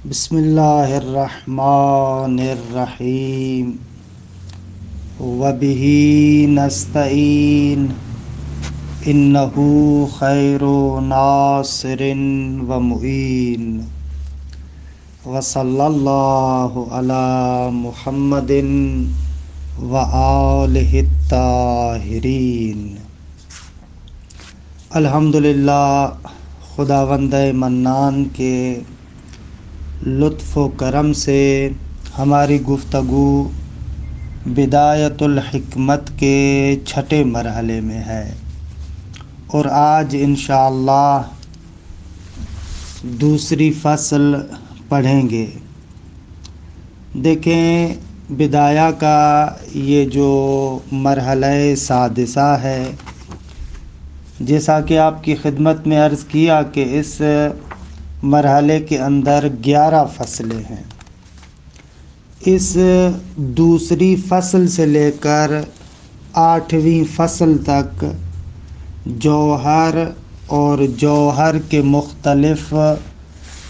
بسم اللہ الرحمن الرحیم وبہ نستعین انہ خیر ناصر ومعین وصلی اللہ علی محمد وآلہ الطاہرین۔ الحمدللہ، خداوند منان کے لطف و کرم سے ہماری گفتگو بدایت الحکمت کے چھٹے مرحلے میں ہے، اور آج انشاءاللہ دوسری فصل پڑھیں گے۔ دیکھیں، بدایہ کا یہ جو مرحلہ سادسہ ہے، جیسا کہ آپ کی خدمت میں عرض کیا کہ اس مرحلے کے اندر 11 فصلیں ہیں۔ اس دوسری فصل سے لے کر 8ویں فصل تک جوہر اور جوہر کے مختلف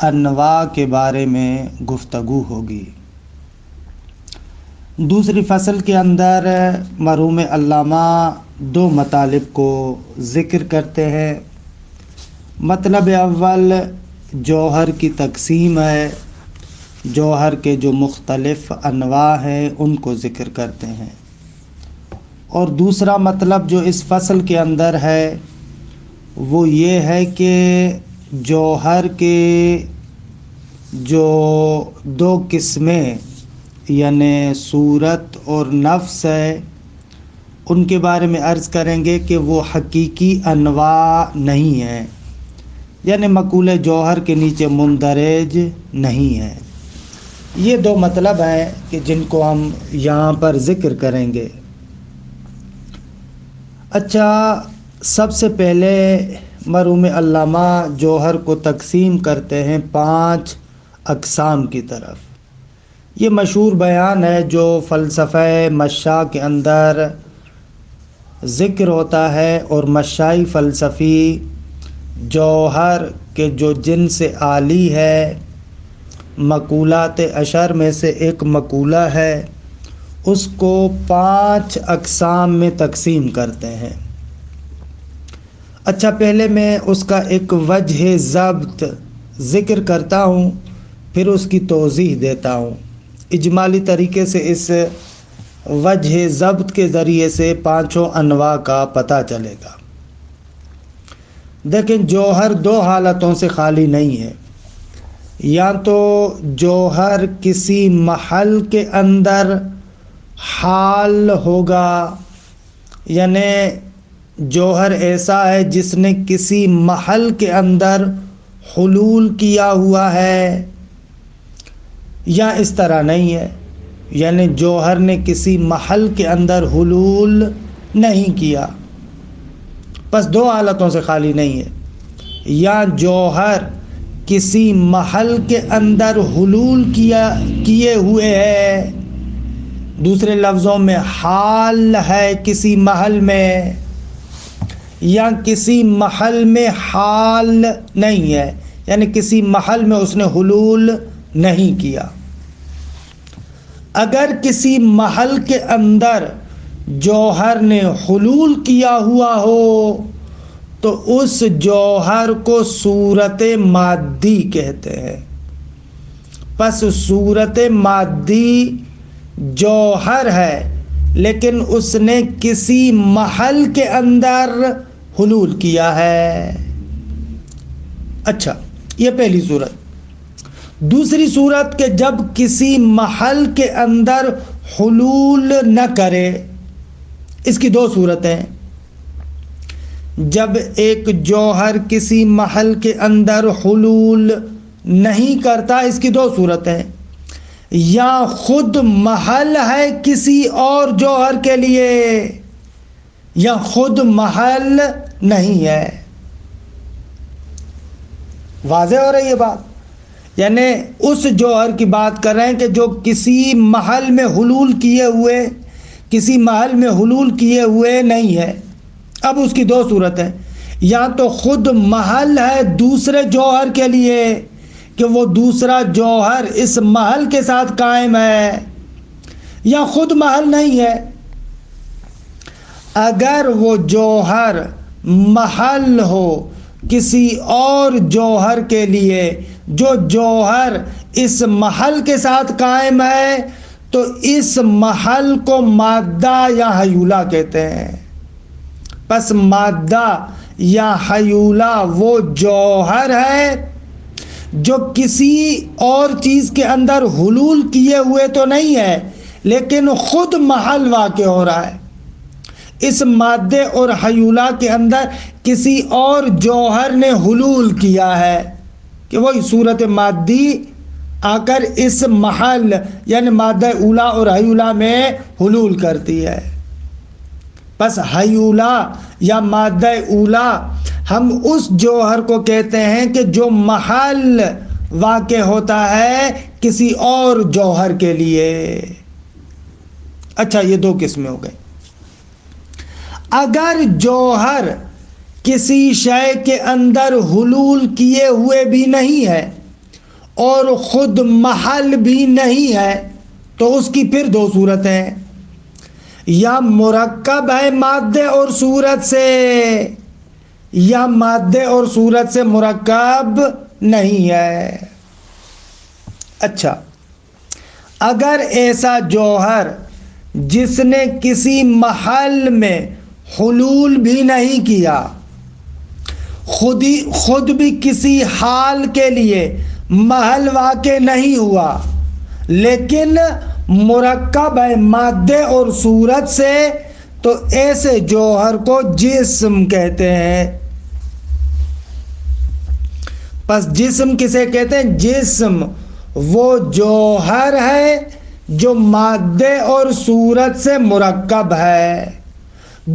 انواع کے بارے میں گفتگو ہوگی۔ دوسری فصل کے اندر مرحوم علامہ 2 مطالب کو ذکر کرتے ہیں۔ مطلب اول جوہر کی تقسیم ہے، جوہر کے جو مختلف انواع ہیں ان کو ذکر کرتے ہیں، اور دوسرا مطلب جو اس فصل کے اندر ہے وہ یہ ہے کہ جوہر کے جو 2 قسمیں یعنی صورت اور نفس ہے، ان کے بارے میں عرض کریں گے کہ وہ حقیقی انواع نہیں ہیں، یعنی مقولہ جوہر کے نیچے مندرج نہیں ہے۔ یہ 2 مطلب ہیں کہ جن کو ہم یہاں پر ذکر کریں گے۔ اچھا، سب سے پہلے مرحوم علامہ جوہر کو تقسیم کرتے ہیں 5 اقسام کی طرف۔ یہ مشہور بیان ہے جو فلسفہ مشاء کے اندر ذکر ہوتا ہے، اور مشائی فلسفی جوہر کے جو جنس عالی ہے، مقولات اشر میں سے ایک مقولہ ہے، اس کو 5 اقسام میں تقسیم کرتے ہیں۔ اچھا، پہلے میں اس کا ایک وجہ ضبط ذکر کرتا ہوں، پھر اس کی توضیح دیتا ہوں۔ اجمالی طریقے سے اس وجہ ضبط کے ذریعے سے 5 انواع کا پتہ چلے گا۔ دیکھیں، جوہر 2 حالتوں سے خالی نہیں ہے۔ یا تو جوہر کسی محل کے اندر حال ہوگا، یعنی جوہر ایسا ہے جس نے کسی محل کے اندر حلول کیا ہوا ہے، یا اس طرح نہیں ہے، یعنی جوہر نے کسی محل کے اندر حلول نہیں کیا۔ بس 2 حالتوں سے خالی نہیں ہے۔ یا جوہر کسی محل کے اندر حلول کیے ہوئے ہے، دوسرے لفظوں میں حال ہے کسی محل میں، یا کسی محل میں حال نہیں ہے، یعنی کسی محل میں اس نے حلول نہیں کیا۔ اگر کسی محل کے اندر جوہر نے حلول کیا ہوا ہو تو اس جوہر کو صورت مادی کہتے ہیں۔ پس صورت مادی جوہر ہے، لیکن اس نے کسی محل کے اندر حلول کیا ہے۔ اچھا، یہ پہلی صورت۔ دوسری صورت کہ جب کسی محل کے اندر حلول نہ کرے، اس کی 2 صورتیں ہیں۔ جب ایک جوہر کسی محل کے اندر حلول نہیں کرتا، اس کی 2 صورتیں، یا خود محل ہے کسی اور جوہر کے لیے، یا خود محل نہیں ہے۔ واضح ہو رہی ہے بات؟ یعنی اس جوہر کی بات کر رہے ہیں کہ جو کسی محل میں حلول کیے ہوئے نہیں ہے۔ اب اس کی 2 صورتیں، یا تو خود محل ہے دوسرے جوہر کے لیے، کہ وہ دوسرا جوہر اس محل کے ساتھ قائم ہے یا خود محل نہیں ہے۔ اگر وہ جوہر محل ہو کسی اور جوہر کے لیے جو جوہر اس محل کے ساتھ قائم ہے تو اس محل کو مادہ یا حیولہ کہتے ہیں۔ پس مادہ یا حیولہ وہ جوہر ہے جو کسی اور چیز کے اندر حلول کیے ہوئے تو نہیں ہے لیکن خود محل واقع ہو رہا ہے۔ اس مادے اور حیولہ کے اندر کسی اور جوہر نے حلول کیا ہے کہ وہی صورت مادی آ کر اس محل یعنی مادہ اولا اور حیولہ میں حلول کرتی ہے۔ پس حیولہ یا مادہ اولا ہم اس جوہر کو کہتے ہیں کہ جو محل واقع ہوتا ہے کسی اور جوہر کے لیے۔ اچھا، یہ دو قسمیں ہو گئی۔ اگر جوہر کسی شے کے اندر حلول کیے ہوئے بھی نہیں ہے اور خود محل بھی نہیں ہے تو اس کی پھر دو صورتیں ہیں، یا مرکب ہے مادے اور صورت سے یا مادے اور صورت سے مرکب نہیں ہے۔ اچھا، اگر ایسا جوہر جس نے کسی محل میں حلول بھی نہیں کیا، خود بھی کسی حال کے لیے محل واقع نہیں ہوا لیکن مرکب ہے مادے اور صورت سے، تو ایسے جوہر کو جسم کہتے ہیں۔ پس جسم کسے کہتے ہیں؟ جسم وہ جوہر ہے جو مادے اور صورت سے مرکب ہے۔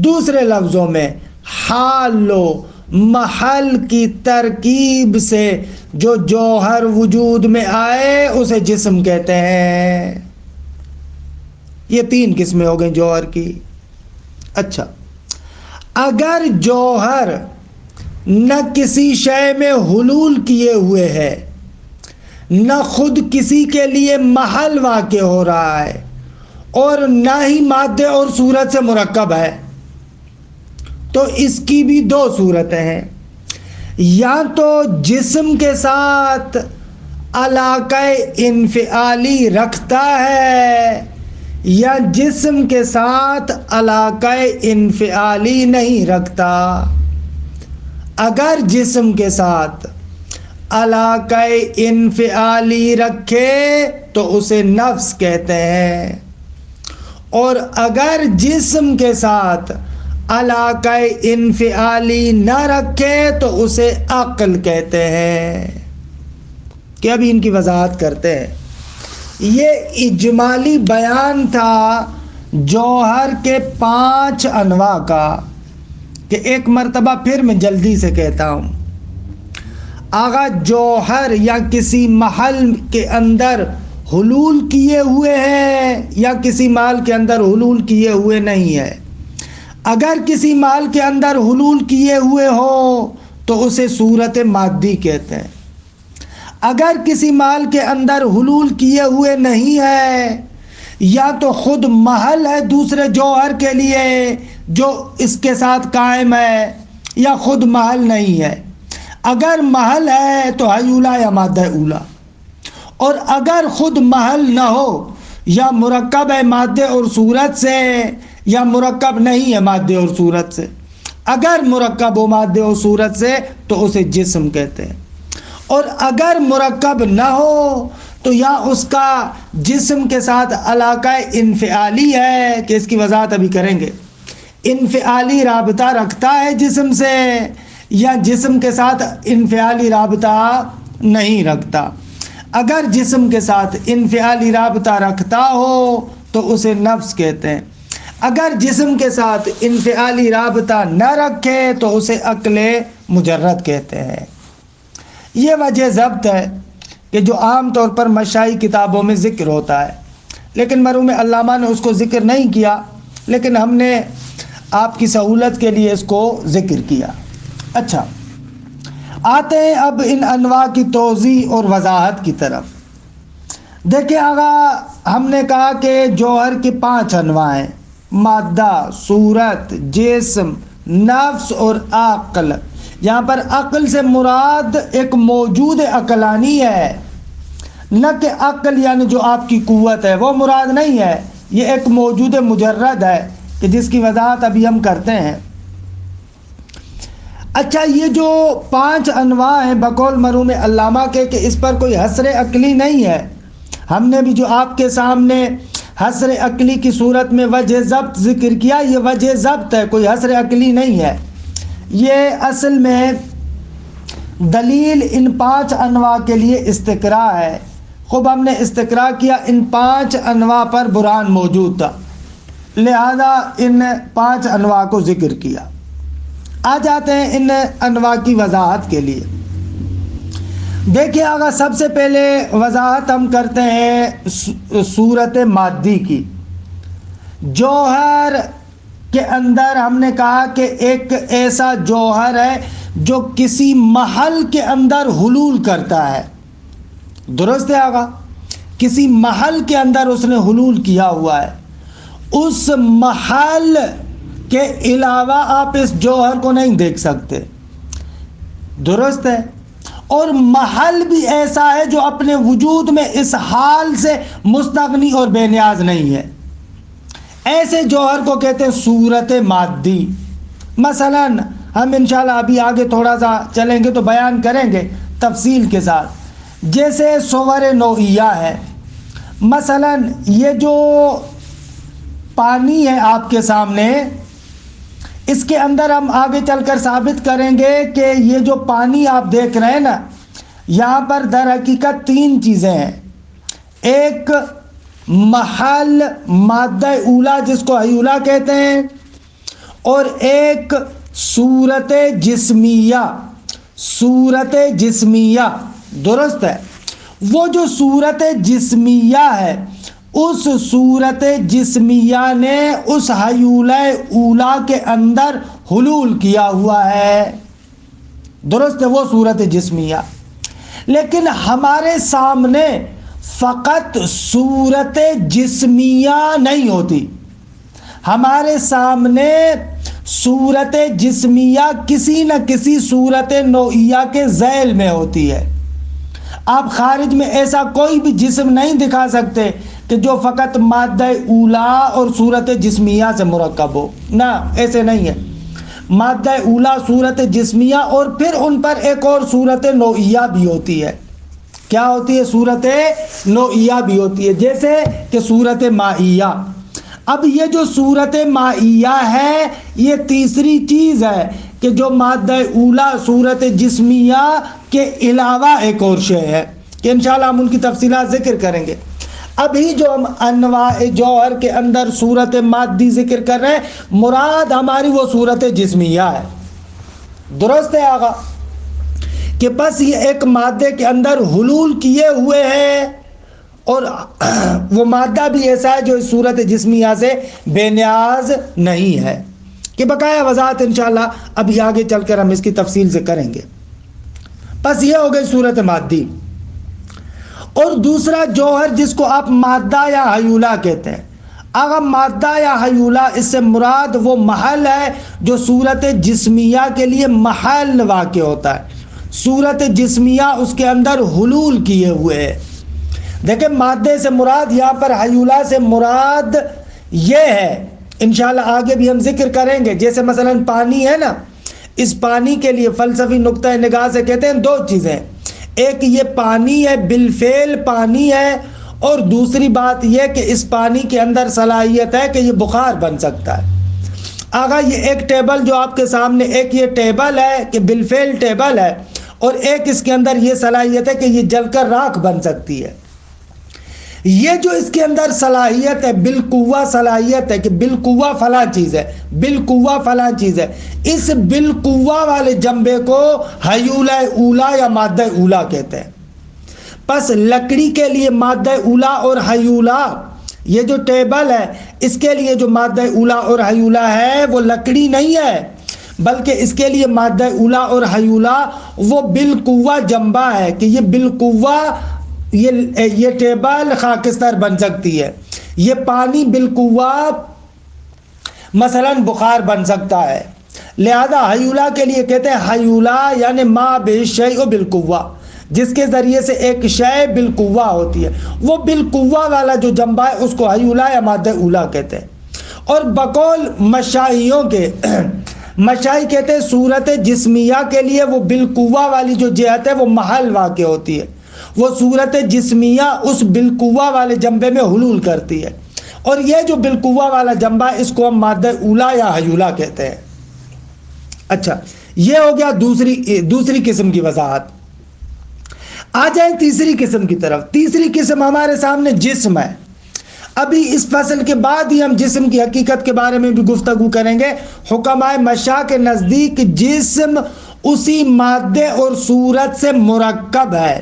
دوسرے لفظوں میں حال و محل کی ترکیب سے جو جوہر وجود میں آئے اسے جسم کہتے ہیں۔ یہ تین قسمیں ہو گئیں جوہر کی۔ اچھا، اگر جوہر نہ کسی شے میں حلول کیے ہوئے ہے نہ خود کسی کے لیے محل واقع ہو رہا ہے اور نہ ہی مادے اور صورت سے مرکب ہے تو اس کی بھی دو صورتیں ہیں، یا تو جسم کے ساتھ علاقہ انفعالی رکھتا ہے یا جسم کے ساتھ علاقہ انفعالی نہیں رکھتا۔ اگر جسم کے ساتھ علاقہ انفعالی رکھے تو اسے نفس کہتے ہیں، اور اگر جسم کے ساتھ علاقہ انفعالی نہ رکھے تو اسے عقل کہتے ہیں۔ کہ ابھی ان کی وضاحت کرتے ہیں۔ یہ اجمالی بیان تھا جوہر کے 5 انواع کا، کہ ایک مرتبہ پھر میں جلدی سے کہتا ہوں۔ آغا جوہر یا کسی محل کے اندر حلول کیے ہوئے ہیں یا کسی محل کے اندر حلول کیے ہوئے نہیں ہے۔ اگر کسی محل کے اندر حلول کیے ہوئے ہو تو اسے صورت مادی کہتے ہیں۔ اگر کسی محل کے اندر حلول کیے ہوئے نہیں ہے یا تو خود محل ہے دوسرے جوہر کے لیے جو اس کے ساتھ قائم ہے یا خود محل نہیں ہے۔ اگر محل ہے تو حیولہ یا مادہ اولا، اور اگر خود محل نہ ہو یا مرکب ہے مادے اور صورت سے یا مرکب نہیں ہے مادے اور صورت سے۔ اگر مرکب ہو مادے اور صورت سے تو اسے جسم کہتے ہیں، اور اگر مرکب نہ ہو تو یا اس کا جسم کے ساتھ علاقہ انفعالی ہے، کہ اس کی وضاحت ابھی کریں گے، انفعالی رابطہ رکھتا ہے جسم سے یا جسم کے ساتھ انفعالی رابطہ نہیں رکھتا۔ اگر جسم کے ساتھ انفعالی رابطہ رکھتا ہو تو اسے نفس کہتے ہیں، اگر جسم کے ساتھ انفعالی رابطہ نہ رکھے تو اسے عقل مجرد کہتے ہیں۔ یہ وجہ ضبط ہے کہ جو عام طور پر مشائی کتابوں میں ذکر ہوتا ہے، لیکن مرحوم علامہ نے اس کو ذکر نہیں کیا، لیکن ہم نے آپ کی سہولت کے لیے اس کو ذکر کیا۔ اچھا، آتے ہیں اب ان انواع کی توضیح اور وضاحت کی طرف۔ دیکھیں آگا، ہم نے کہا کہ جوہر کی 5 انواع ہیں: مادہ، صورت، جسم، نفس اور عقل۔ یہاں پر عقل سے مراد ایک موجود عقلانی ہے، نہ کہ عقل یعنی جو آپ کی قوت ہے وہ مراد نہیں ہے، یہ ایک موجود مجرد ہے کہ جس کی وضاحت ابھی ہم کرتے ہیں۔ اچھا، یہ جو 5 انواع ہیں بقول مرحوم علامہ کے کہ اس پر کوئی حصر عقلی نہیں ہے، ہم نے بھی جو آپ کے سامنے حصر عقلی کی صورت میں وجہ ضبط ذکر کیا، یہ وجہ ضبط ہے، کوئی حصر عقلی نہیں ہے۔ یہ اصل میں دلیل ان 5 انواع کے لیے استقراء ہے۔ خوب ہم نے استقراء کیا، ان 5 انواع پر برہان موجود تھا، لہذا ان 5 انواع کو ذکر کیا۔ آ جاتے ہیں ان انواع کی وضاحت کے لیے۔ دیکھیں آگا، سب سے پہلے وضاحت ہم کرتے ہیں صورت مادی کی۔ جوہر کے اندر ہم نے کہا کہ ایک ایسا جوہر ہے جو کسی محل کے اندر حلول کرتا ہے، درست ہے آگا؟ کسی محل کے اندر اس نے حلول کیا ہوا ہے، اس محل کے علاوہ آپ اس جوہر کو نہیں دیکھ سکتے، درست ہے؟ اور محل بھی ایسا ہے جو اپنے وجود میں اس حال سے مستغنی اور بے نیاز نہیں ہے۔ ایسے جوہر کو کہتے ہیں صورت مادی۔ مثلا ہم انشاءاللہ ابھی آگے تھوڑا سا چلیں گے تو بیان کریں گے تفصیل کے ساتھ، جیسے صور نوعیہ ہے۔ مثلا یہ جو پانی ہے آپ کے سامنے، اس کے اندر ہم آگے چل کر ثابت کریں گے کہ یہ جو پانی آپ دیکھ رہے ہیں نا، یہاں پر در حقیقت 3 چیزیں ہیں: ایک محل مادہ اولا جس کو حیولہ کہتے ہیں، اور ایک صورت جسمیہ، صورت جسمیہ، درست ہے؟ وہ جو صورت جسمیہ ہے، اس صورت جسمیہ نے اس حیولہ اولا کے اندر حلول کیا ہوا ہے، درست ہے؟ وہ صورت جسمیہ۔ لیکن ہمارے سامنے فقط صورت جسمیہ نہیں ہوتی، ہمارے سامنے صورت جسمیہ کسی نہ کسی صورت نوعیہ کے ذیل میں ہوتی ہے۔ آپ خارج میں ایسا کوئی بھی جسم نہیں دکھا سکتے کہ جو فقط مادہ اولا اور صورت جسمیہ سے مرکب ہو، نہ، ایسے نہیں ہے۔ مادہ اولا، صورت جسمیہ، اور پھر ان پر ایک اور صورت نوعیہ بھی ہوتی ہے۔ کیا ہوتی ہے؟ صورت نوعیہ بھی ہوتی ہے، جیسے کہ صورت مائیہ۔ اب یہ جو صورت مائیہ ہے، یہ تیسری چیز ہے کہ جو مادہ اولا صورت جسمیہ کے علاوہ ایک اور شے ہے، کہ انشاءاللہ ہم ان کی تفصیلات ذکر کریں گے۔ ابھی جو ہم انواع جوہر کے اندر صورت مادی ذکر کر رہے ہیں، مراد ہماری وہ صورت جسمیہ ہے، درست ہے آقا؟ کہ بس یہ ایک مادے کے اندر حلول کیے ہوئے ہیں، اور وہ مادہ بھی ایسا ہے جو اس صورت جسمیہ سے بے نیاز نہیں ہے، کہ بقایا وضاحت انشاءاللہ ابھی آگے چل کر ہم اس کی تفصیل سے کریں گے۔ بس یہ ہو گئی صورت مادی۔ اور دوسرا جوہر جس کو آپ مادہ یا حیولہ کہتے ہیں، اگر مادہ یا حیولہ، اس سے مراد وہ محل ہے جو صورت جسمیہ کے لیے محل واقع ہوتا ہے، صورت جسمیہ اس کے اندر حلول کیے ہوئے ہے۔ دیکھیں، مادے سے مراد یہاں پر حیولہ سے مراد یہ ہے، انشاءاللہ آگے بھی ہم ذکر کریں گے۔ جیسے مثلا پانی ہے نا، اس پانی کے لیے فلسفی نقطہ نگاہ سے کہتے ہیں 2 چیزیں، ایک یہ پانی ہے، بالفعل پانی ہے، اور دوسری بات یہ کہ اس پانی کے اندر صلاحیت ہے کہ یہ بخار بن سکتا ہے۔ آگا یہ ایک ٹیبل جو آپ کے سامنے، ایک یہ ٹیبل ہے کہ بالفعل ٹیبل ہے، اور ایک اس کے اندر یہ صلاحیت ہے کہ یہ جل کر راکھ بن سکتی ہے۔ یہ جو اس کے اندر صلاحیت ہے، بالقوہ صلاحیت ہے کہ بالقوہ فلاں چیز ہے، بالقوہ فلاں چیز ہے، اس بالقوہ والے جنبے کو حیولہ اولا یا مادہ اولا کہتے ہیں۔ پس لکڑی کے لیے مادہ اولا اور حیولہ، یہ جو ٹیبل ہے اس کے لیے جو مادہ اولا اور حیولہ ہے وہ لکڑی نہیں ہے، بلکہ اس کے لیے مادہ اولا اور حیولا وہ بالقوہ جنبہ ہے کہ یہ بالقوہ یہ ٹیبل خاکستر بن سکتی ہے، یہ پانی بالقوہ مثلا بخار بن سکتا ہے۔ لہذا حیولا کے لیے کہتے ہیں حیولا یعنی ما بالشیء بالقوہ، جس کے ذریعے سے ایک شے بالقوہ ہوتی ہے، وہ بالقوہ والا جو جنبہ ہے اس کو حیولا یا مادہ اولا کہتے ہیں۔ اور بقول مشائیوں کے مشائی کہتے ہیں صورت جسمیہ کے لیے وہ بالقوہ والی جو جہت ہے وہ محل واقع ہوتی ہے، وہ صورت جسمیہ اس بالقوہ والے جنبے میں حلول کرتی ہے، اور یہ جو بالقوہ والا جنبہ اس کو ہم مادہ اولا یا حیولا کہتے ہیں۔ اچھا، یہ ہو گیا دوسری قسم کی وضاحت۔ آ جائیں تیسری قسم کی طرف۔ تیسری قسم ہمارے سامنے جسم ہے۔ ابھی اس فصل کے بعد ہی ہم جسم کی حقیقت کے بارے میں بھی گفتگو کریں گے۔ حکمائے مشاء کے نزدیک جسم اسی مادے اور صورت سے مرکب ہے۔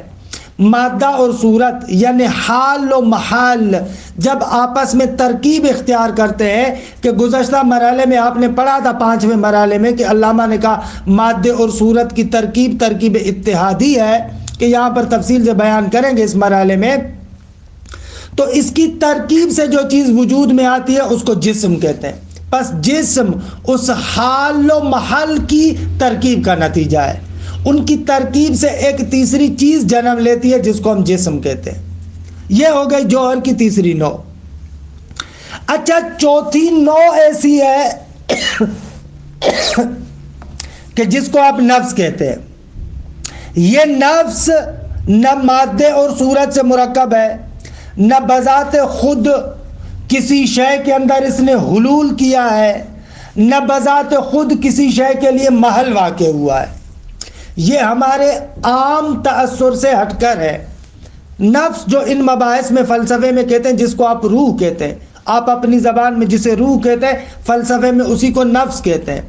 مادہ اور صورت یعنی حال و محال جب آپس میں ترکیب اختیار کرتے ہیں، کہ گزشتہ مرحلے میں آپ نے پڑھا تھا 5ویں مرحلے میں کہ علامہ نے کہا مادے اور صورت کی ترکیب اتحادی ہے، کہ یہاں پر تفصیل سے بیان کریں گے اس مرحلے میں۔ تو اس کی ترکیب سے جو چیز وجود میں آتی ہے اس کو جسم کہتے ہیں۔ پس جسم اس حال و محل کی ترکیب کا نتیجہ ہے، ان کی ترکیب سے ایک تیسری چیز جنم لیتی ہے جس کو ہم جسم کہتے ہیں۔ یہ ہو گئی جوہر کی تیسری نوع۔ اچھا، چوتھی نوع ایسی ہے کہ جس کو آپ نفس کہتے ہیں۔ یہ نفس نہ مادے اور صورت سے مرکب ہے، نہ بذات خود کسی شے کے اندر اس نے حلول کیا ہے، نہ بذات خود کسی شے کے لیے محل واقع ہوا ہے۔ یہ ہمارے عام تأثر سے ہٹ کر ہے۔ نفس جو ان مباحث میں فلسفے میں کہتے ہیں، جس کو آپ روح کہتے ہیں، آپ اپنی زبان میں جسے روح کہتے ہیں، فلسفے میں اسی کو نفس کہتے ہیں۔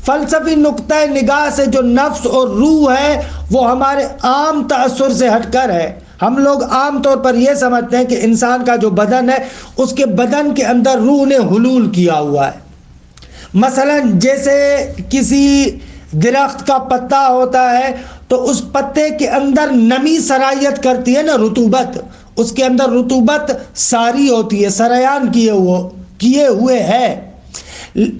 فلسفی نقطہ نگاہ سے جو نفس اور روح ہے وہ ہمارے عام تأثر سے ہٹ کر ہے۔ ہم لوگ عام طور پر یہ سمجھتے ہیں کہ انسان کا جو بدن ہے اس کے بدن کے اندر روح نے حلول کیا ہوا ہے۔ مثلا جیسے کسی درخت کا پتا ہوتا ہے تو اس پتے کے اندر نمی سرایت کرتی ہے نا، رطوبت، اس کے اندر رطوبت ساری ہوتی ہے، سریان کیے ہوئے ہے۔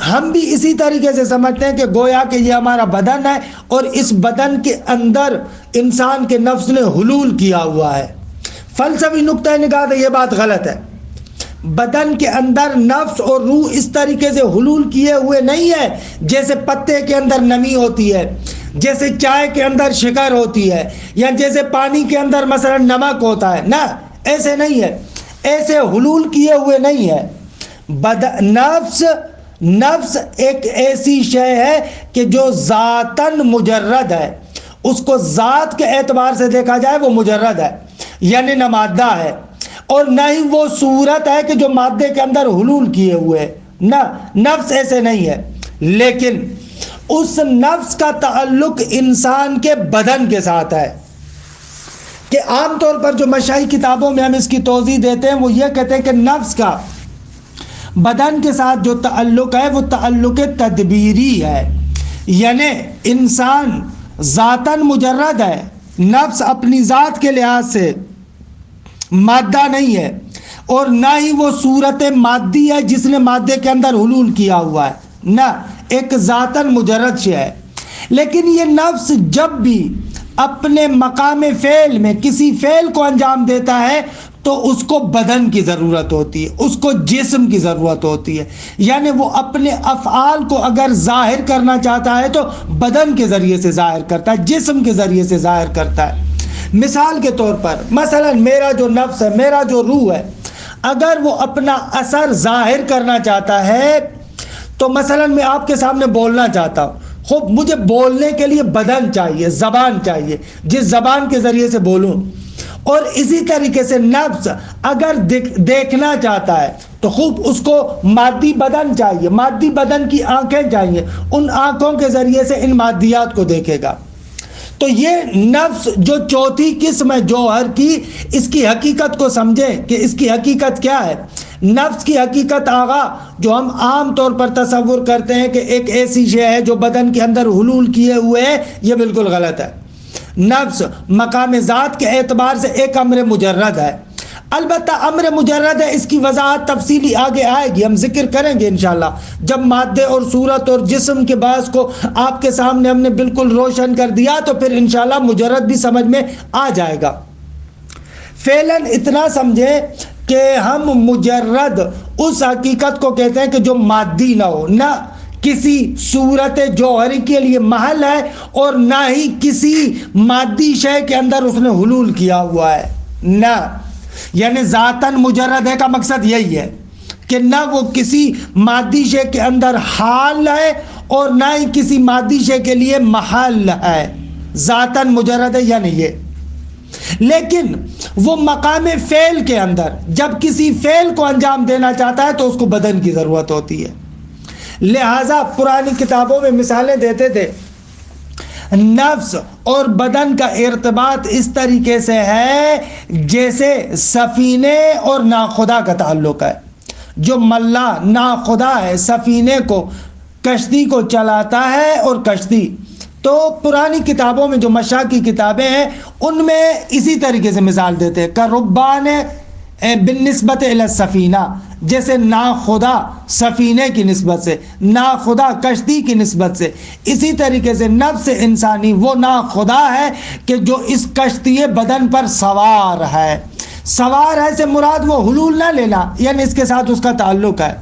ہم بھی اسی طریقے سے سمجھتے ہیں کہ گویا کہ یہ ہمارا بدن ہے اور اس بدن کے اندر انسان کے نفس نے حلول کیا ہوا ہے۔ فلسفی نقطہ نگاہ سے یہ بات غلط ہے۔ بدن کے اندر نفس اور روح اس طریقے سے حلول کیے ہوئے نہیں ہے جیسے پتے کے اندر نمی ہوتی ہے، جیسے چائے کے اندر شکر ہوتی ہے، یا جیسے پانی کے اندر مثلا نمک ہوتا ہے، نہ ایسے نہیں ہے، ایسے حلول کیے ہوئے نہیں ہے۔ نفس ایک ایسی شے ہے کہ جو ذاتاً مجرد ہے، اس کو ذات کے اعتبار سے دیکھا جائے وہ مجرد ہے، یعنی نہ مادہ ہے، اور نہ ہی وہ صورت ہے کہ جو مادے کے اندر حلول کیے ہوئے، نہ، نفس ایسے نہیں ہے۔ لیکن اس نفس کا تعلق انسان کے بدن کے ساتھ ہے، کہ عام طور پر جو مشائی کتابوں میں ہم اس کی توضیح دیتے ہیں وہ یہ کہتے ہیں کہ نفس کا بدن کے ساتھ جو تعلق ہے وہ تعلق تدبیری ہے، یعنی انسان ذاتاً مجرد ہے، نفس اپنی ذات کے لحاظ سے مادہ نہیں ہے، اور نہ ہی وہ صورت مادی ہے جس نے مادے کے اندر حلول کیا ہوا ہے، نہ، ایک ذاتاً مجرد شے ہے۔ لیکن یہ نفس جب بھی اپنے مقام فعل میں کسی فعل کو انجام دیتا ہے تو اس کو بدن کی ضرورت ہوتی ہے، اس کو جسم کی ضرورت ہوتی ہے، یعنی وہ اپنے افعال کو اگر ظاہر کرنا چاہتا ہے تو بدن کے ذریعے سے ظاہر کرتا ہے، جسم کے ذریعے سے ظاہر کرتا ہے۔ مثال کے طور پر مثلا میرا جو نفس ہے، میرا جو روح ہے، اگر وہ اپنا اثر ظاہر کرنا چاہتا ہے تو مثلا میں آپ کے سامنے بولنا چاہتا ہوں، خوب مجھے بولنے کے لیے بدن چاہیے، زبان چاہیے، جس زبان کے ذریعے سے بولوں، اور اسی طریقے سے نفس اگر دیکھنا چاہتا ہے تو خوب اس کو مادی بدن چاہیے، مادی بدن کی آنکھیں چاہیے، ان آنکھوں کے ذریعے سے ان مادیات کو دیکھے گا۔ تو یہ نفس جو چوتھی قسم ہے جوہر کی، اس کی حقیقت کو سمجھیں کہ اس کی حقیقت کیا ہے۔ نفس کی حقیقت آغا جو ہم عام طور پر تصور کرتے ہیں کہ ایک ایسی شے ہے جو بدن کے اندر حلول کیے ہوئے ہے، یہ بالکل غلط ہے۔ نفس مقام ذات کے اعتبار سے ایک امر مجرد ہے، البتہ امر مجرد ہے، اس کی وضاحت تفصیلی آگے آئے گی، ہم ذکر کریں گے انشاءاللہ جب مادے اور صورت اور جسم کے بحث کو آپ کے سامنے ہم نے بالکل روشن کر دیا تو پھر انشاءاللہ مجرد بھی سمجھ میں آ جائے گا۔ فعلاً اتنا سمجھیں کہ ہم مجرد اس حقیقت کو کہتے ہیں کہ جو مادی نہ ہو، نہ کسی صورت جوہری کے لیے محل ہے اور نہ ہی کسی مادی شے کے اندر اس نے حلول کیا ہوا ہے، نہ، یعنی ذاتاً مجرد ہے کا مقصد یہی ہے کہ نہ وہ کسی مادی شے کے اندر حال ہے اور نہ ہی کسی مادی شے کے لیے محل ہے، ذاتاً مجرد ہے یعنی یہ۔ لیکن وہ مقام فعل کے اندر جب کسی فعل کو انجام دینا چاہتا ہے تو اس کو بدن کی ضرورت ہوتی ہے، لہٰذا پرانی کتابوں میں مثالیں دیتے تھے، نفس اور بدن کا ارتباط اس طریقے سے ہے جیسے سفینے اور ناخدا کا تعلق ہے۔ جو ملا ناخدا ہے سفینے کو، کشتی کو چلاتا ہے، اور کشتی تو پرانی کتابوں میں جو مشاء کی کتابیں ہیں ان میں اسی طریقے سے مثال دیتے ہیں، کربان بالنسبت الی السفینہ، جیسے ناخدا سفینے کی نسبت سے، ناخدا کشتی کی نسبت سے، اسی طریقے سے نفس انسانی وہ ناخدا ہے کہ جو اس کشتی بدن پر سوار ہے۔ سوار ہے سے مراد وہ حلول نہ لینا، یعنی اس کے ساتھ اس کا تعلق ہے۔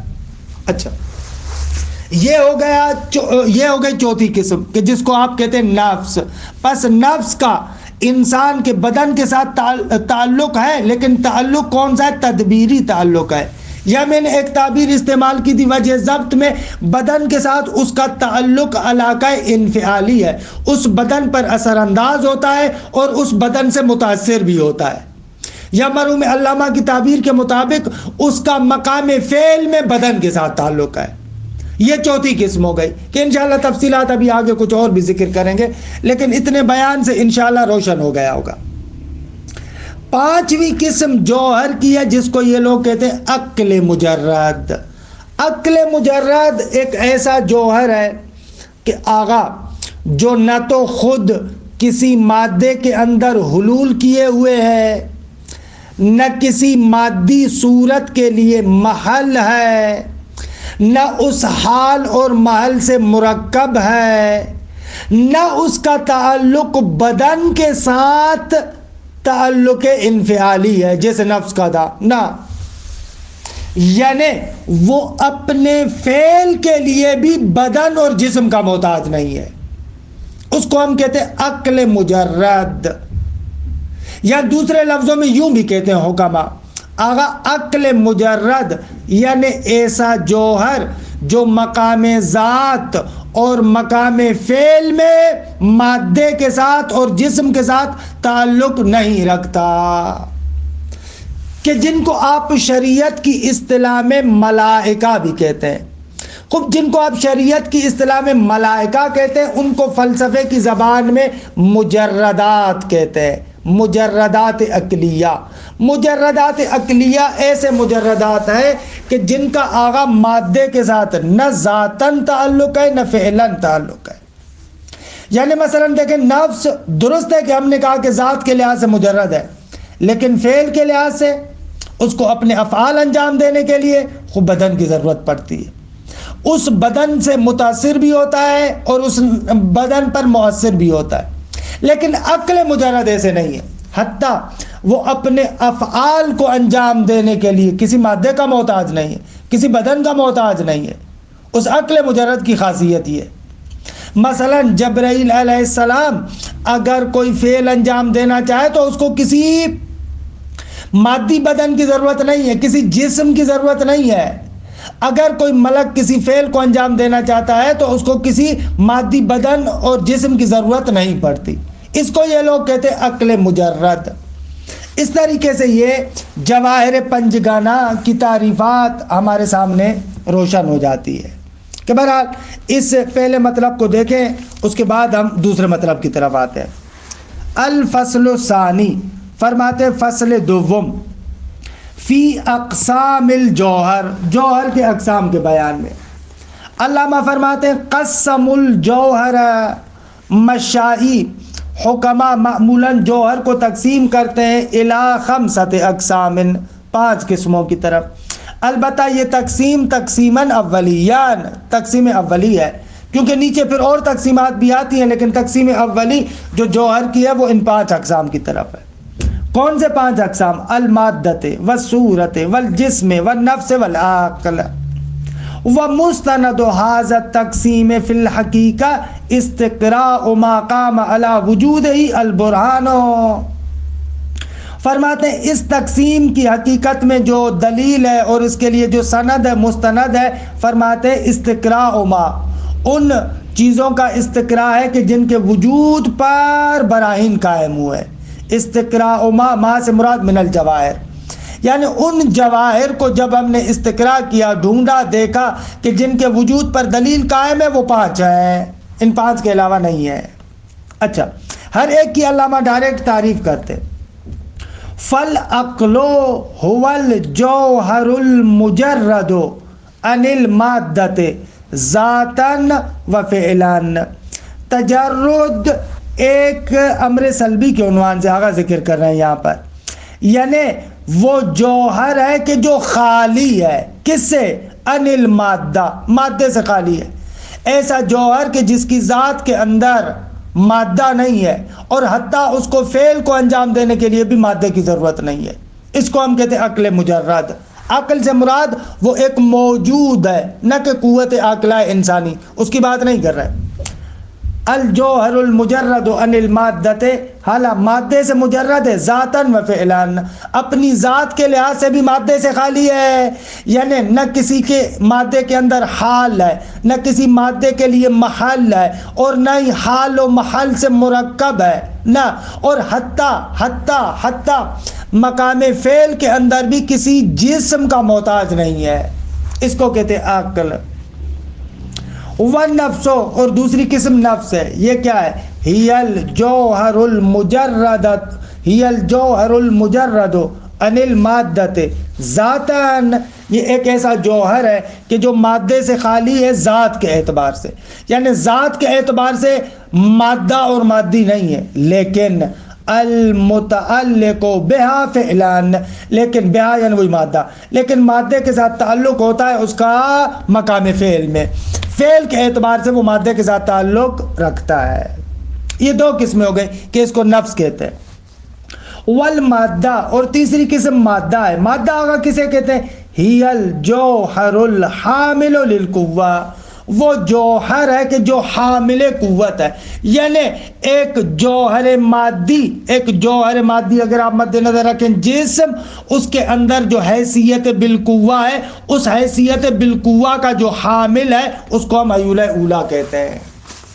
اچھا، یہ ہو گئی چوتھی قسم کہ جس کو آپ کہتے ہیں نفس۔ پس نفس کا انسان کے بدن کے ساتھ تعلق ہے، لیکن تعلق کون سا ہے؟ تدبیری تعلق ہے، یا میں نے ایک تعبیر استعمال کی تھی وجہ ضبط میں، بدن کے ساتھ اس کا تعلق علاقہ انفعالی ہے، اس بدن پر اثر انداز ہوتا ہے اور اس بدن سے متاثر بھی ہوتا ہے، یا مرحوم علامہ کی تعبیر کے مطابق اس کا مقام فعل میں بدن کے ساتھ تعلق ہے۔ یہ چوتھی قسم ہو گئی کہ انشاءاللہ تفصیلات ابھی آگے کچھ اور بھی ذکر کریں گے، لیکن اتنے بیان سے انشاءاللہ روشن ہو گیا ہوگا۔ پانچویں قسم جوہر کی ہے جس کو یہ لوگ کہتے ہیں عقل مجرد۔ عقل مجرد ایک ایسا جوہر ہے کہ آغا جو نہ تو خود کسی مادے کے اندر حلول کیے ہوئے ہے، نہ کسی مادی صورت کے لیے محل ہے، نہ اس حال اور محل سے مرکب ہے، نہ اس کا تعلق بدن کے ساتھ تعلق انفعالی ہے جیسے نفس کا تھا، نہ، یعنی وہ اپنے فعل کے لیے بھی بدن اور جسم کا محتاج نہیں ہے، اس کو ہم کہتے ہیں عقل مجرد، یا دوسرے لفظوں میں یوں بھی کہتے ہیں حکما آغا عقل مجرد یعنی ایسا جوہر جو مقام ذات اور مقام فعل میں مادے کے ساتھ اور جسم کے ساتھ تعلق نہیں رکھتا، کہ جن کو آپ شریعت کی اصطلاح میں ملائکہ بھی کہتے ہیں۔ خب جن کو آپ شریعت کی اصطلاح میں ملائکہ کہتے ہیں ان کو فلسفے کی زبان میں مجردات کہتے ہیں، مجردات عقلیہ۔ مجردات عقلیہ ایسے مجردات ہیں کہ جن کا آغا مادے کے ساتھ نہ ذاتاً تعلق ہے نہ فعلاً تعلق ہے، یعنی مثلا دیکھیں نفس درست ہے کہ ہم نے کہا کہ ذات کے لحاظ سے مجرد ہے، لیکن فعل کے لحاظ سے اس کو اپنے افعال انجام دینے کے لیے خوب بدن کی ضرورت پڑتی ہے، اس بدن سے متاثر بھی ہوتا ہے اور اس بدن پر مؤثر بھی ہوتا ہے۔ لیکن عقل مجرد ایسے نہیں ہے، حتیٰ وہ اپنے افعال کو انجام دینے کے لیے کسی مادے کا محتاج نہیں ہے، کسی بدن کا محتاج نہیں ہے۔ اس عقل مجرد کی خاصیت یہ ہے، مثلا جبرائیل علیہ السلام اگر کوئی فعل انجام دینا چاہے تو اس کو کسی مادی بدن کی ضرورت نہیں ہے، کسی جسم کی ضرورت نہیں ہے۔ اگر کوئی ملک کسی فعل کو انجام دینا چاہتا ہے تو اس کو کسی مادی بدن اور جسم کی ضرورت نہیں پڑتی، اس کو یہ لوگ کہتے ہیں عقل مجرد۔ اس طریقے سے یہ جواہر پنجگانہ کی تعریفات ہمارے سامنے روشن ہو جاتی ہے کہ بہرحال اس پہلے مطلب کو دیکھیں، اس کے بعد ہم دوسرے مطلب کی طرف آتے ہیں۔ الفصل الثانی فرماتے فصل دوم، فی اقسام الجوہر، جوہر کے اقسام کے بیان میں علامہ فرماتے ہیں قسم الجوہر، مشائی حکما معمولاً جوہر کو تقسیم کرتے ہیں الی خمسۃ اقسام، 5 قسموں کی طرف۔ البتہ یہ تقسیم تقسیماً اولیان، تقسیم اولی ہے، کیونکہ نیچے پھر اور تقسیمات بھی آتی ہیں، لیکن تقسیم اولی جو جوہر کی ہے وہ ان 5 اقسام کی طرف ہے۔ کون سے 5 اقسام؟ المادۃ والصورۃ والجسم والنفس والعقل۔ ومستند هذا التقسیم فی الحقیقہ استقراء ما قام علی وجودہ البرہان۔ فرماتے ہیں اس تقسیم کی حقیقت میں جو دلیل ہے اور اس کے لیے جو سند ہے، مستند ہے، فرماتے ہیں استقراء ما، ان چیزوں کا استقراء ہے کہ جن کے وجود پر براہین قائم ہوئے۔ استقراء ما سے مراد من الجواہر، یعنی ان جواہر کو جب ہم نے استقراء کیا، ڈھونڈا، دیکھا کہ جن کے وجود پر دلیل قائم ہے، وہ 5 ہیں، ان 5 کے علاوہ نہیں ہے۔ اچھا، ہر ایک کی علامہ ڈائریکٹ تعریف کرتے۔ فالعقل هو الجوہر المجرد عن المادۃ ذاتاً و فعلاً۔ تجرد ایک امر سلبی کے عنوان سے آگا ذکر کر رہے ہیں یہاں پر، یعنی وہ جوہر ہے کہ جو خالی ہے، کس سے؟ عن المادہ، مادے سے خالی ہے۔ ایسا جوہر کہ جس کی ذات کے اندر مادہ نہیں ہے، اور حتیٰ اس کو فعل کو انجام دینے کے لیے بھی مادے کی ضرورت نہیں ہے، اس کو ہم کہتے ہیں عقل مجرد۔ عقل سے مراد وہ ایک موجود ہے، نہ کہ قوت عقلہ انسانی، اس کی بات نہیں کر رہے۔ الجوہر المجرد عن المادۃ، حالا مادے سے مجرد ہے، ذاتاً و فعلاً، اپنی ذات کے لحاظ سے بھی مادے سے خالی ہے، یعنی نہ کسی کے مادے کے اندر حال ہے، نہ کسی مادے کے لیے محل ہے، اور نہ ہی حال و محل سے مرکب ہے، نہ، اور حتیٰ مقام فعل کے اندر بھی کسی جسم کا محتاج نہیں ہے، اس کو کہتے ہیں عقل۔ والنفس، اور دوسری قسم نفس ہے، یہ کیا ہے؟ ہی الجوہر المجرد عن المادۃ ذاتاً، یہ ایک ایسا جوہر ہے کہ جو مادے سے خالی ہے ذات کے اعتبار سے، یعنی ذات کے اعتبار سے مادہ اور مادی نہیں ہے، لیکن المتعلق بہا فعلاً، لیکن بہا یعنی وہی مادہ، لیکن مادے کے ساتھ تعلق ہوتا ہے اس کا مقام فعل میں، فعل کے اعتبار سے وہ مادے کے ساتھ تعلق رکھتا ہے۔ یہ 2 قسمیں ہو گئی کہ اس کو نفس کہتے ہیں۔ والمادہ، اور تیسری قسم مادہ ہے۔ مادہ آگا کسے کہتے ہیں؟ ہی الجوہر الحامل للقوہ، وہ جوہر ہے کہ جو حامل قوت ہے، یعنی ایک جوہر مادی، اگر آپ مد نظر رکھیں جسم، اس کے اندر جو حیثیت بالقوہ ہے، اس حیثیت بالقوہ کا جو حامل ہے اس کو ہم حیولہ اولا کہتے ہیں،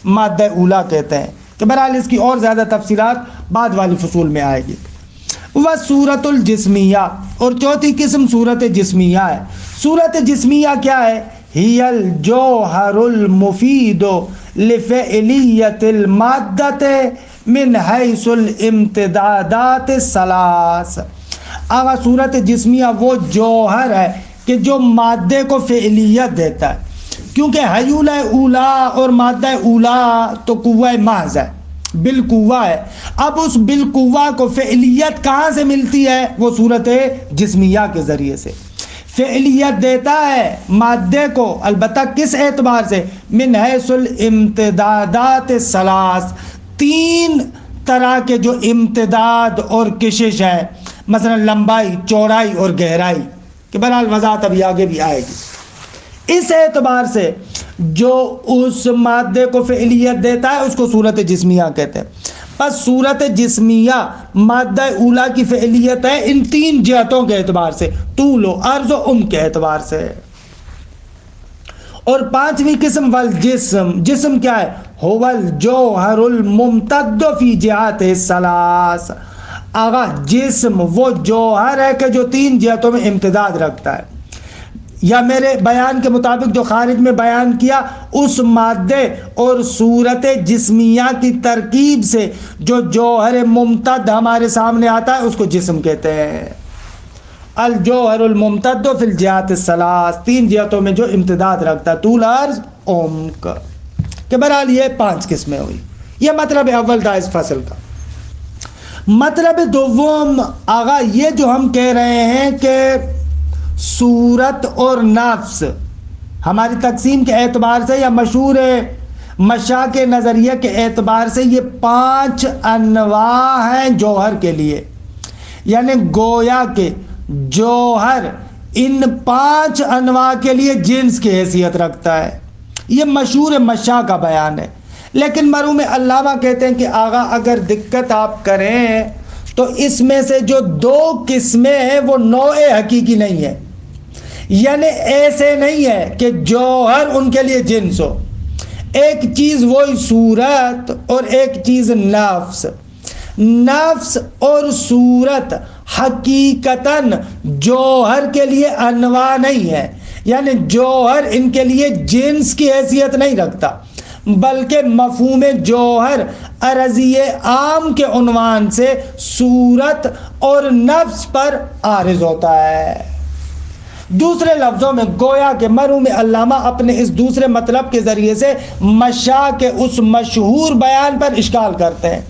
مادہ اولا کہتے ہیں، کہ بہرحال اس کی اور زیادہ تفصیلات بعد والی فصول میں آئے گی۔ وصورت الجسمیہ، اور چوتھی قسم صورت جسمیہ ہے۔ صورت جسمیہ کیا ہے؟ ہی الجوہر المفید لفعلیت المادۃ من حیث الامتدادات الثلاث۔ آغا صورت جسمیہ وہ جوہر ہے کہ جو مادے کو فعلیت دیتا ہے، کیونکہ حیولہ اولا اور مادہ اولا تو قوہ محض ہے، بالقوہ ہے۔ اب اس بالقوہ کو فعلیت کہاں سے ملتی ہے؟ وہ صورت جسمیہ کے ذریعے سے فعلیت دیتا ہے مادے کو، البتہ کس اعتبار سے؟ من حیث الامتدادات الثلاث، 3 طرح کے جو امتداد اور کشش ہے، مثلا لمبائی، چوڑائی اور گہرائی، کہ بہرحال وضاحت ابھی آگے بھی آئے گی۔ اس اعتبار سے جو اس مادے کو فعلیت دیتا ہے اس کو صورت جسمیہ کہتے ہیں۔ پس صورت جسمیہ مادہ اولا کی فعلیت ہے ان 3 جہتوں کے اعتبار سے، طول و عرض و عمق کے اعتبار سے۔ اور 5ویں قسم والجسم، جسم کیا ہے؟ هو الجوہر الممتد فی جہات الثلاث۔ آغا جسم وہ جوہر ہے کہ جو 3 جہتوں میں امتداد رکھتا ہے، یا میرے بیان کے مطابق جو خارج میں بیان کیا، اس مادے اور صورت جسمیہ کی ترکیب سے جو جوہر ممتد ہمارے سامنے آتا ہے اس کو جسم کہتے ہیں۔ الجوہر الممتد فی الجہات الثلاث، 3 جہتوں میں جو امتداد رکھتا ہے، طول، عرض، عمق، کہ بہرحال یہ 5 قسمیں ہوئی۔ یہ مطلب اول تھا اس فصل کا۔ مطلب دوم، آغا یہ جو ہم کہہ رہے ہیں کہ صورت اور نفس ہماری تقسیم کے اعتبار سے یا مشہور مشاء کے نظریے کے اعتبار سے یہ 5 انواع ہیں جوہر کے لیے، یعنی گویا کہ جوہر ان 5 انواع کے لیے جنس کی حیثیت رکھتا ہے۔ یہ مشہور مشاء کا بیان ہے، لیکن مرحوم علامہ کہتے ہیں کہ آغا اگر دقت آپ کریں تو اس میں سے جو 2 قسمیں ہیں وہ نوع حقیقی نہیں ہے، یعنی ایسے نہیں ہے کہ جوہر ان کے لیے جنس ہو۔ ایک چیز وہی صورت اور ایک چیز نفس۔ نفس اور صورت حقیقتاً جوہر کے لیے انواع نہیں ہے، یعنی جوہر ان کے لیے جنس کی حیثیت نہیں رکھتا، بلکہ مفہوم جوہر عرضی عام کے عنوان سے صورت اور نفس پر عارض ہوتا ہے۔ دوسرے لفظوں میں گویا کہ مرحوم علامہ اپنے اس دوسرے مطلب کے ذریعے سے مشاء کے اس مشہور بیان پر اشکال کرتے ہیں۔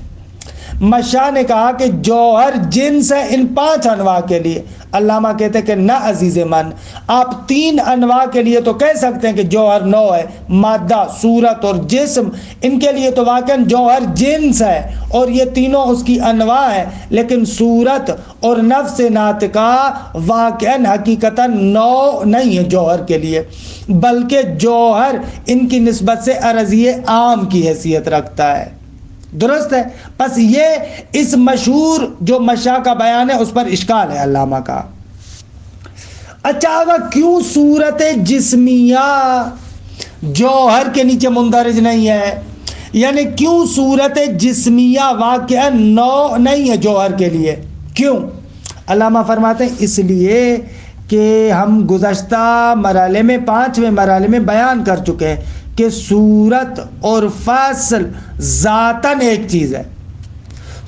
مشاء نے کہا کہ جوہر جنس ہے ان 5 انواع کے لیے۔ علامہ کہتے ہیں کہ نہ عزیز من، آپ 3 انواع کے لیے تو کہہ سکتے ہیں کہ جوہر نوع ہے، مادہ، صورت اور جسم، ان کے لیے تو واقعاً جوہر جنس ہے اور یہ تینوں اس کی انواع ہیں، لیکن صورت اور نفس ناطقہ واقعاً حقیقتاً نوع نہیں ہے جوہر کے لیے، بلکہ جوہر ان کی نسبت سے عرضی عام کی حیثیت رکھتا ہے۔ درست ہے؟ پس یہ اس مشہور جو مشاء کا بیان ہے اس پر اشکال ہے علامہ کا۔ اچھا اگر کیوں صورت جسمیہ جوہر کے نیچے مندرج نہیں ہے، یعنی کیوں صورت جسمیہ واقعہ نوع نہیں ہے جوہر کے لیے؟ کیوں؟ علامہ فرماتے ہیں اس لیے کہ ہم گزشتہ مرحلے میں 5ویں مرحلے میں بیان کر چکے ہیں کہ صورت اور فصل ذاتاً ایک چیز ہے۔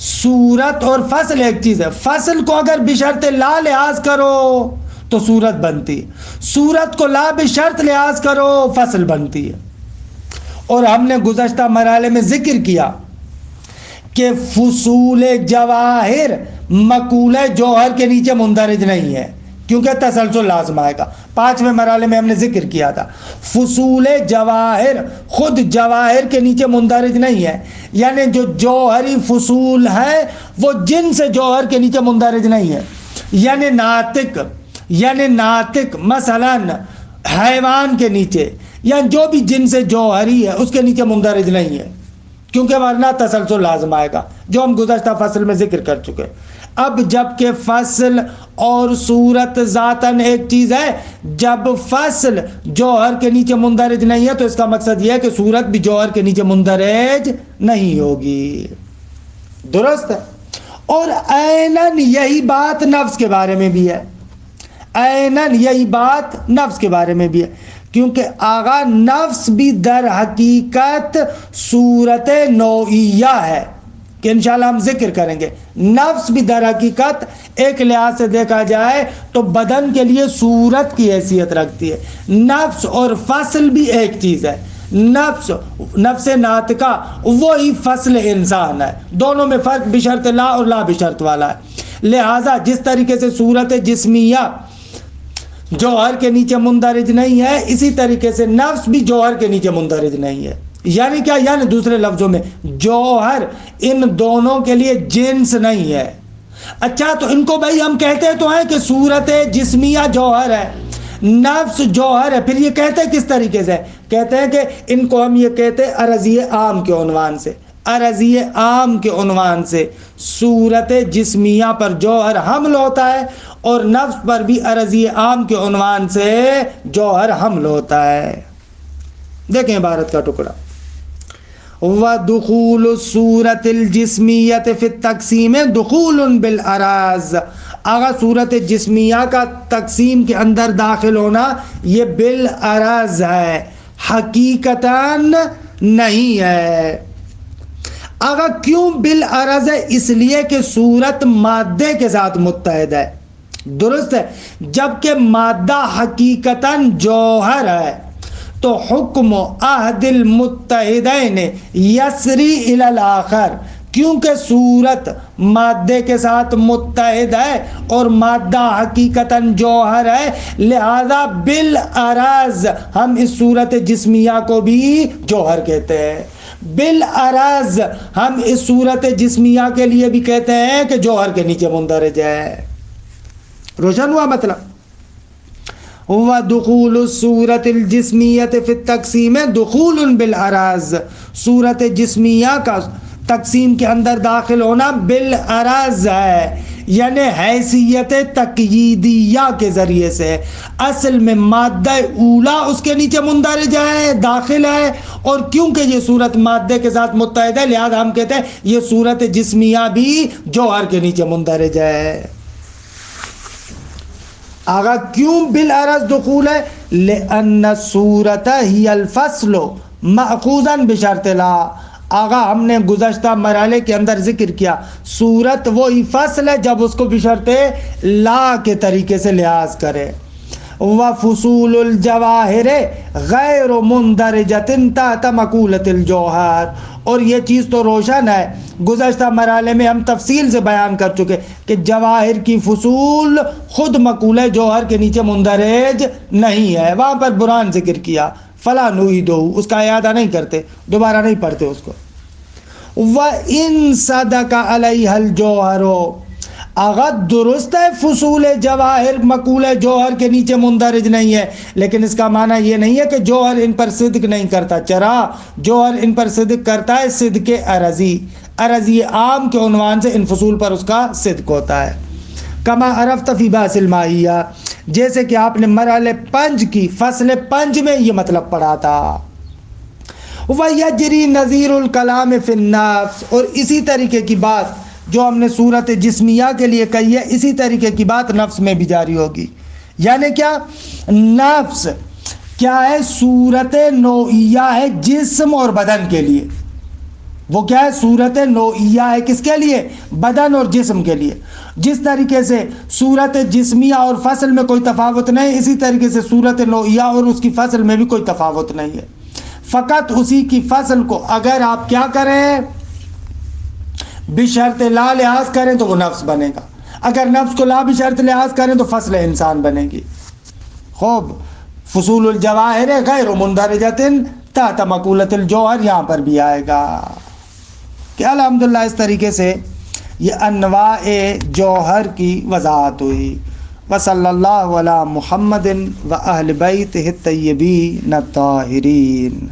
صورت اور فصل ایک چیز ہے۔ فصل کو اگر بشرط لا لحاظ کرو تو صورت بنتی ہے، صورت کو لا بشرط لحاظ کرو فصل بنتی ہے۔ اور ہم نے گزشتہ مرحلے میں ذکر کیا کہ فصول جواہر مقولہ جوہر کے نیچے مندرج نہیں ہے، کیونکہ تسلسل لازم آئے گا۔ 5ویں مرحلے میں ہم نے ذکر کیا تھا فصول جواہر خود جواہر کے نیچے مندرج نہیں ہے، یعنی جو جوہری فصول ہے وہ جنس جوہر کے نیچے مندرج نہیں ہے، یعنی ناطق مثلا حیوان کے نیچے یا جو بھی جنس جوہری ہے اس کے نیچے مندرج نہیں ہے، کیونکہ ورنہ تسلسل لازم آئے گا، جو ہم گزشتہ فصل میں ذکر کر چکے۔ اب جب کہ فصل اور صورت ذاتاً ایک چیز ہے، جب فصل جوہر کے نیچے مندرج نہیں ہے تو اس کا مقصد یہ ہے کہ صورت بھی جوہر کے نیچے مندرج نہیں ہوگی۔ درست ہے؟ اور عیناً یہی بات نفس کے بارے میں بھی ہے، عیناً یہی بات نفس کے بارے میں بھی ہے، کیونکہ آغا نفس بھی در حقیقت صورت نوعیہ ہے کہ انشاءاللہ ہم ذکر کریں گے۔ نفس بھی در حقیقت ایک لحاظ سے دیکھا جائے تو بدن کے لیے صورت کی حیثیت رکھتی ہے۔ نفس اور فصل بھی ایک چیز ہے، نفس ناطقہ وہی فصل انسان ہے، دونوں میں فرق بشرط لا اور لا بشرط والا ہے۔ لہٰذا جس طریقے سے صورت جسمیہ جوہر کے نیچے مندرج نہیں ہے، اسی طریقے سے نفس بھی جوہر کے نیچے مندرج نہیں ہے۔ یعنی کیا؟ یعنی دوسرے لفظوں میں جوہر ان دونوں کے لیے جنس نہیں ہے۔ اچھا تو ان کو بھائی ہم کہتے تو ہیں کہ صورت جسمیہ جوہر ہے، نفس جوہر ہے، پھر یہ کہتے کس طریقے سے؟ کہتے ہیں کہ ان کو ہم یہ کہتے ہیں عرضی عام کے عنوان سے، عرضی عام کے عنوان سے صورت جسمیہ پر جوہر حمل ہوتا ہے اور نفس پر بھی عرضی عام کے عنوان سے جوہر حمل ہوتا ہے۔ دیکھیں عبارت کا ٹکڑا، وَدُخُولُ الصُّورَةِ الْجِسْمِيَّةِ فِي التَّقْسِيمِ دُخُولٌ بِالْأَرَاضِ، اگر صورت جسمیہ کا تقسیم کے اندر داخل ہونا یہ بالعرض ہے، حقیقتاً نہیں ہے۔ اگر کیوں بالعرض ہے؟ اس لیے کہ صورت مادے کے ساتھ متحد ہے، درست ہے، جبکہ مادہ حقیقتاً جوہر ہے تو حکم عہد المتحدین یسری الی الآخر، کیونکہ صورت مادے کے ساتھ متحد ہے اور مادہ حقیقتاً جوہر ہے، لہذا بالعرض ہم اس صورت جسمیہ کو بھی جوہر کہتے ہیں، بالعرض ہم اس صورت جسمیہ کے لیے بھی کہتے ہیں کہ جوہر کے نیچے مندرج ہے۔ روشن ہوا مطلب؟ وَدُخُولُ الصُّورَةِ الْجِسْمِيَّةِ فِي التَّقْسِيمِ دُخُولٌ بِالْعَرَض، صورت جسمیہ کا تقسیم کے اندر داخل ہونا بالعرض ہے، یعنی حیثیت تقییدیہ کے ذریعے سے۔ اصل میں مادہ اولا اس کے نیچے مندرج ہے، داخل ہے، اور کیونکہ یہ صورت مادے کے ساتھ متحد ہے لہذا ہم کہتے ہیں یہ صورت جسمیہ بھی جوہر کے نیچے مندرج ہے۔ آگا کیوں بالعرض دخول ہے؟ لأن الصورت ہی الفصل مأخوذا بشرط لا۔ آگا ہم نے گزشتہ مرحلے کے اندر ذکر کیا صورت وہی فصل ہے جب اس کو بشرط لا کے طریقے سے لحاظ کرے۔ وفصول الجواہر غیر مندرجۃ تحت مقولۃ الجوہر، اور یہ چیز تو روشن ہے، گزشتہ مرحلے میں ہم تفصیل سے بیان کر چکے کہ جواہر کی فصول خود مقولہ جوہر کے نیچے مندرج نہیں ہے۔ وہاں پر برہان ذکر کیا، فلا نعیدہ، اس کا اعادہ نہیں کرتے، دوبارہ نہیں پڑھتے اس کو۔ وَإِن صَدَقَ عَلَيْهَا الْجَوْهَرُ، اگر درست ہے فصول جواہر مقولہ جوہر کے نیچے مندرج نہیں ہے، لیکن اس کا معنی یہ نہیں ہے کہ جوہر ان پر صدق نہیں کرتا، چرا جوہر ان پر صدق کرتا ہے، صدق عرضی، عرضی عام کے عنوان سے ان فصول پر اس کا صدق ہوتا ہے۔ کما عرفت فی باس الماہیہ، جیسے کہ آپ نے مرحلہ 5 کی فصل 5 میں یہ مطلب پڑھا تھا۔ وَيَجْرِي نَظِيرُ الْكَلَامِ فِي النَّفْسِ، اور اسی طریقے کی بات جو ہم نے صورت جسمیہ کے لیے کہی ہے اسی طریقے کی بات نفس میں بھی جاری ہوگی۔ یعنی کیا؟ نفس کیا ہے؟ صورت نوعیہ ہے جسم اور بدن کے لیے۔ وہ کیا ہے؟ صورت نوعیہ ہے کس کے لیے؟ بدن اور جسم کے لیے۔ جس طریقے سے صورت جسمیہ اور فصل میں کوئی تفاوت نہیں، اسی طریقے سے صورت نوعیہ اور اس کی فصل میں بھی کوئی تفاوت نہیں ہے، فقط اسی کی فصل کو اگر آپ کیا کریں؟ بشرط لا لحاظ کریں تو وہ نفس بنے گا، اگر نفس کو لا بشرط لحاظ کریں تو فصل انسان بنے گی۔ خوب، فصول الجواہر غیر مندرجۃ تحت مقولۃ الجوہر یہاں پر بھی آئے گا کہ الحمدللہ اس طریقے سے یہ انواع جوہر کی وضاحت ہوئی۔ وصلی اللہ علی محمد و اہل بیتہ الطیبین الطاہرین۔